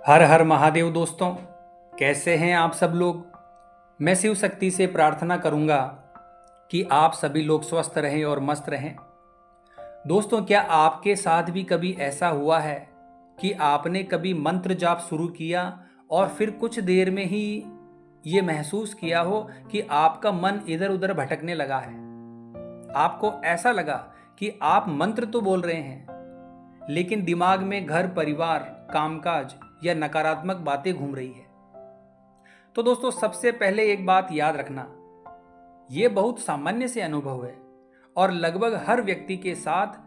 हर हर महादेव दोस्तों, कैसे हैं आप सब लोग। मैं शिव शक्ति से प्रार्थना करूंगा कि आप सभी लोग स्वस्थ रहें और मस्त रहें। दोस्तों, क्या आपके साथ भी कभी ऐसा हुआ है कि आपने कभी मंत्र जाप शुरू किया और फिर कुछ देर में ही ये महसूस किया हो कि आपका मन इधर उधर भटकने लगा है। आपको ऐसा लगा कि आप मंत्र तो बोल रहे हैं लेकिन दिमाग में घर परिवार, कामकाज या नकारात्मक बातें घूम रही है। तो दोस्तों, सबसे पहले एक बात याद रखना, यह बहुत सामान्य से अनुभव है और लगभग हर व्यक्ति के साथ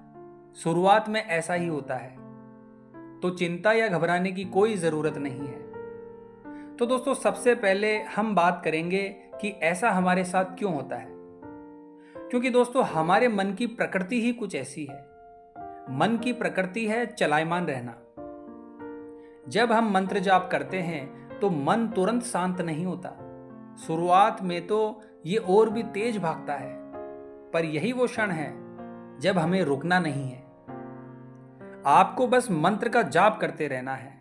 शुरुआत में ऐसा ही होता है। तो चिंता या घबराने की कोई जरूरत नहीं है। तो दोस्तों, सबसे पहले हम बात करेंगे कि ऐसा हमारे साथ क्यों होता है। क्योंकि दोस्तों, हमारे मन की प्रकृति ही कुछ ऐसी है। मन की प्रकृति है चलायमान रहना। जब हम मंत्र जाप करते हैं तो मन तुरंत शांत नहीं होता। शुरुआत में तो ये और भी तेज भागता है, पर यही वो क्षण है जब हमें रुकना नहीं है। आपको बस मंत्र का जाप करते रहना है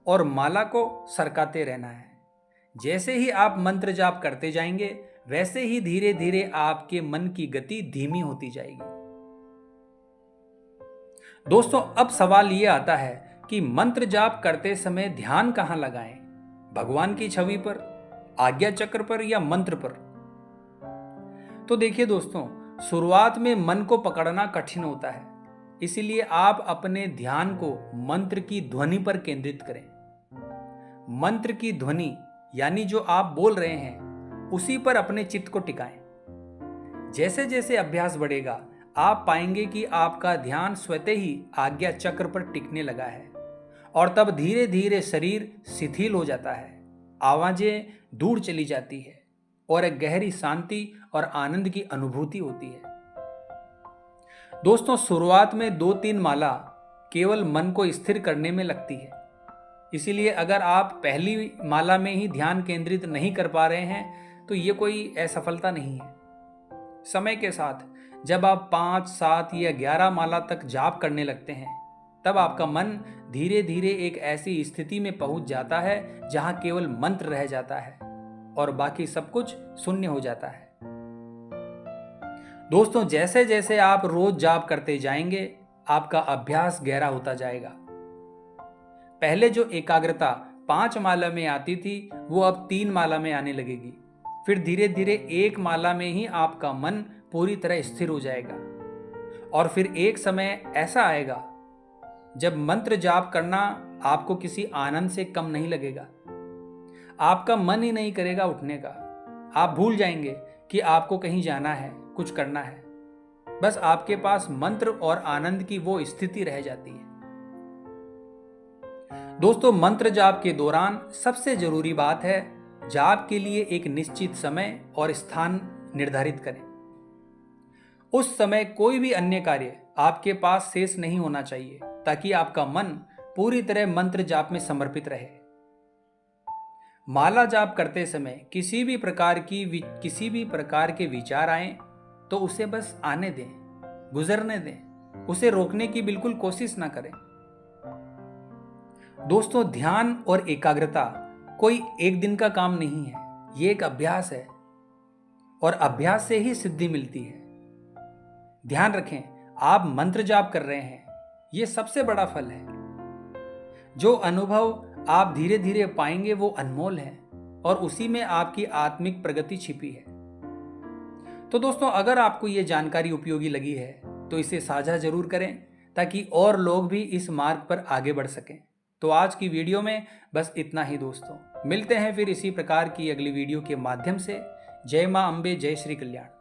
और माला को सरकाते रहना है। जैसे ही आप मंत्र जाप करते जाएंगे, वैसे ही धीरे धीरे आपके मन की गति धीमी होती जाएगी। दोस्तों, अब सवाल ये आता है कि मंत्र जाप करते समय ध्यान कहां लगाएं? भगवान की छवि पर, आज्ञा चक्र पर या मंत्र पर? तो देखिए दोस्तों, शुरुआत में मन को पकड़ना कठिन होता है, इसीलिए आप अपने ध्यान को मंत्र की ध्वनि पर केंद्रित करें। मंत्र की ध्वनि यानी जो आप बोल रहे हैं उसी पर अपने चित्त को टिकाएं। जैसे जैसे अभ्यास बढ़ेगा, आप पाएंगे कि आपका ध्यान स्वतः ही आज्ञा चक्र पर टिकने लगा है और तब धीरे धीरे शरीर शिथिल हो जाता है, आवाजें दूर चली जाती है और एक गहरी शांति और आनंद की अनुभूति होती है। दोस्तों, शुरुआत में 2-3 माला केवल मन को स्थिर करने में लगती है, इसीलिए अगर आप पहली माला में ही ध्यान केंद्रित नहीं कर पा रहे हैं तो ये कोई असफलता नहीं है। समय के साथ जब आप 5, 7 या 11 माला तक जाप करने लगते हैं, तब आपका मन धीरे धीरे एक ऐसी स्थिति में पहुंच जाता है जहां केवल मंत्र रह जाता है और बाकी सब कुछ शून्य हो जाता है। दोस्तों, जैसे जैसे आप रोज जाप करते जाएंगे, आपका अभ्यास गहरा होता जाएगा। पहले जो एकाग्रता 5 माला में आती थी, वो अब 3 माला में आने लगेगी। फिर धीरे धीरे 1 माला में ही आपका मन पूरी तरह स्थिर हो जाएगा और फिर एक समय ऐसा आएगा जब मंत्र जाप करना आपको किसी आनंद से कम नहीं लगेगा। आपका मन ही नहीं करेगा उठने का। आप भूल जाएंगे कि आपको कहीं जाना है, कुछ करना है। बस आपके पास मंत्र और आनंद की वो स्थिति रह जाती है। दोस्तों, मंत्र जाप के दौरान सबसे जरूरी बात है, जाप के लिए एक निश्चित समय और स्थान निर्धारित करें। उस समय कोई भी अन्य कार्य आपके पास शेष नहीं होना चाहिए, ताकि आपका मन पूरी तरह मंत्र जाप में समर्पित रहे। माला जाप करते समय किसी भी प्रकार के विचार आए तो उसे बस आने दें, गुजरने दें। उसे रोकने की बिल्कुल कोशिश ना करें। दोस्तों, ध्यान और एकाग्रता कोई एक दिन का काम नहीं है, ये एक अभ्यास है और अभ्यास से ही सिद्धि मिलती है। ध्यान रखें, आप मंत्र जाप कर रहे हैं, ये सबसे बड़ा फल है। जो अनुभव आप धीरे धीरे पाएंगे वो अनमोल है और उसी में आपकी आत्मिक प्रगति छिपी है। तो दोस्तों, अगर आपको ये जानकारी उपयोगी लगी है तो इसे साझा जरूर करें, ताकि और लोग भी इस मार्ग पर आगे बढ़ सकें। तो आज की वीडियो में बस इतना ही दोस्तों। मिलते हैं फिर इसी प्रकार की अगली वीडियो के माध्यम से। जय मां अम्बे, जय श्री कल्याण।